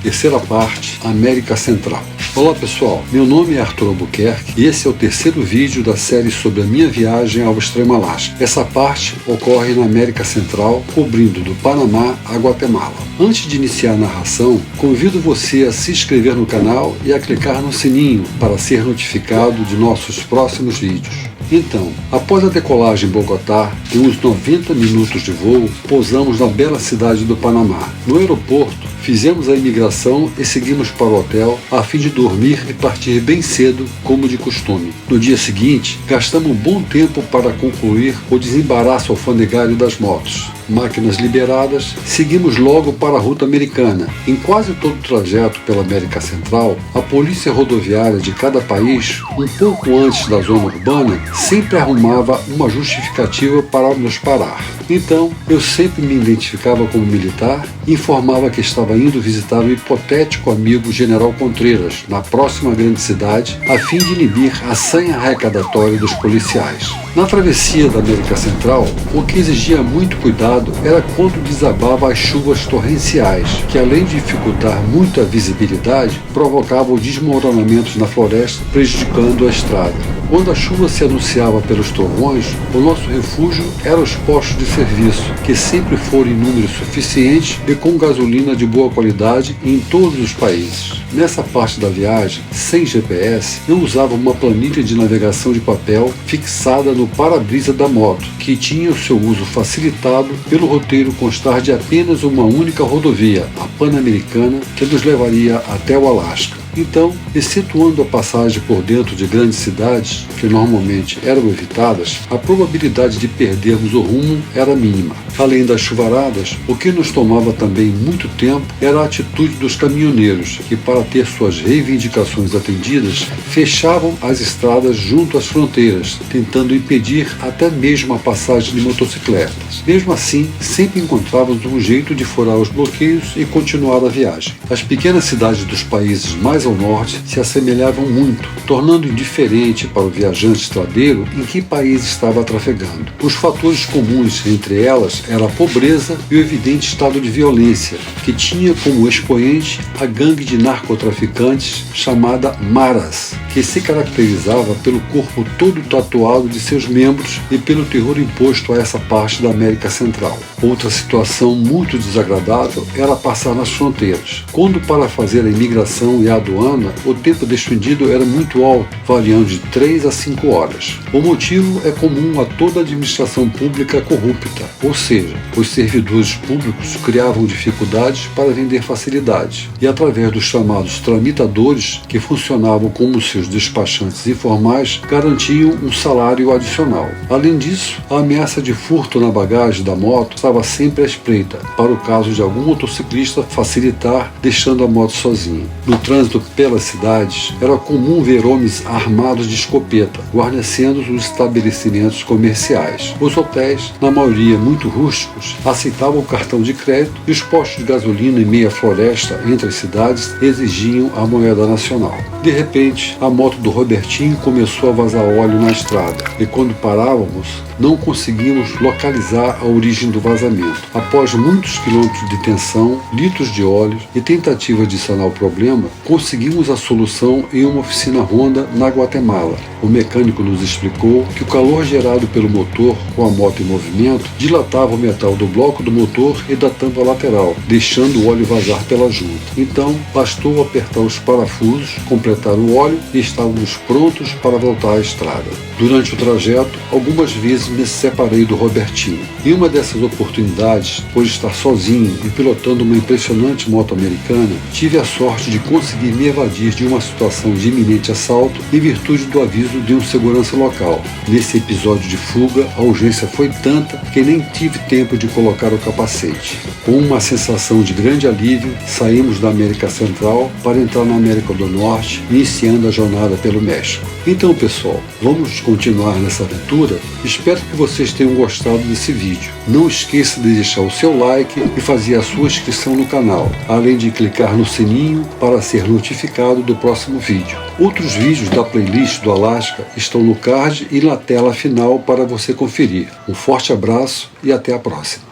terceira parte, América Central. Olá pessoal, meu nome é Arthur Albuquerque e esse é o terceiro vídeo da série sobre a minha viagem ao extremo Alasca. Essa parte ocorre na América Central, cobrindo do Panamá a Guatemala. Antes de iniciar a narração, convido você a se inscrever no canal e a clicar no sininho para ser notificado de nossos próximos vídeos. Então, após a decolagem em Bogotá, em uns 90 minutos de voo, pousamos na bela cidade do Panamá. No aeroporto, fizemos a imigração e seguimos para o hotel a fim de dormir e partir bem cedo, como de costume. No dia seguinte, gastamos um bom tempo para concluir o desembaraço alfandegário das motos. Máquinas liberadas, seguimos logo para a ruta americana. Em quase todo o trajeto pela América Central, a polícia rodoviária de cada país, um pouco antes da zona urbana, sempre arrumava uma justificativa para nos parar. Então, eu sempre me identificava como militar e informava que estava indo visitar o hipotético amigo General Contreras, na próxima grande cidade, a fim de inibir a sanha arrecadatória dos policiais. Na travessia da América Central, o que exigia muito cuidado era quando desabava as chuvas torrenciais, que além de dificultar muito a visibilidade, provocavam desmoronamentos na floresta, prejudicando a estrada. Quando a chuva se anunciava pelos trovões, o nosso refúgio eram os postos de serviço, que sempre foram em número suficiente e com gasolina de boa qualidade em todos os países. Nessa parte da viagem, sem GPS, eu usava uma planilha de navegação de papel fixada no para-brisa da moto, que tinha o seu uso facilitado pelo roteiro constar de apenas uma única rodovia, a Pan-Americana, que nos levaria até o Alasca. Então, excetuando a passagem por dentro de grandes cidades, que normalmente eram evitadas, a probabilidade de perdermos o rumo era mínima. Além das chuvaradas, o que nos tomava também muito tempo era a atitude dos caminhoneiros, que para ter suas reivindicações atendidas, fechavam as estradas junto às fronteiras, tentando impedir até mesmo a passagem de motocicletas. Mesmo assim, sempre encontrávamos um jeito de furar os bloqueios e continuar a viagem. As pequenas cidades dos países mais ao norte se assemelhavam muito, tornando indiferente para o viajante estradeiro em que país estava trafegando. Os fatores comuns entre elas eram a pobreza e o evidente estado de violência, que tinha como expoente a gangue de narcotraficantes chamada Maras, que se caracterizava pelo corpo todo tatuado de seus membros e pelo terror imposto a essa parte da América Central. Outra situação muito desagradável era passar nas fronteiras. Quando para fazer a imigração e a aduana, o tempo despendido era muito alto, variando de 3 a 5 horas. O motivo é comum a toda a administração pública corrupta, ou seja, os servidores públicos criavam dificuldades para vender facilidades e através dos chamados tramitadores, que funcionavam como seus despachantes informais, garantiam um salário adicional. Além disso, a ameaça de furto na bagagem da moto estava sempre à espreita, para o caso de algum motociclista facilitar deixando a moto sozinho. No trânsito pelas cidades, era comum ver homens armados de escopeta, guarnecendo os estabelecimentos comerciais. Os hotéis, na maioria muito rústicos, aceitavam o cartão de crédito e os postos de gasolina em meia floresta entre as cidades exigiam a moeda nacional. De repente, a moto do Robertinho começou a vazar óleo na estrada e quando parávamos, não conseguimos localizar a origem do vazamento. Após muitos quilômetros de tensão, litros de óleo e tentativa de sanar o problema, conseguimos a solução em uma oficina Honda na Guatemala. O mecânico nos explicou que o calor gerado pelo motor com a moto em movimento dilatava o metal do bloco do motor e da tampa lateral, deixando o óleo vazar pela junta. Então, bastou apertar os parafusos, completar o óleo e estávamos prontos para voltar à estrada. Durante o trajeto, algumas vezes me separei do Robertinho. Em uma dessas oportunidades, por estar sozinho e pilotando uma impressionante moto americana, tive a sorte de conseguir me evadir de uma situação de iminente assalto em virtude do aviso de um segurança local. Nesse episódio de fuga, a urgência foi tanta que nem tive tempo de colocar o capacete. Com uma sensação de grande alívio, saímos da América Central para entrar na América do Norte, iniciando a jornada pelo México. Então, pessoal, vamos continuar nessa aventura? Espero que vocês tenham gostado desse vídeo. Não esqueça de deixar o seu like e fazer a sua inscrição no canal, além de clicar no sininho para ser notificado do próximo vídeo. Outros vídeos da playlist do Alasca estão no card e na tela final para você conferir. Um forte abraço e até a próxima.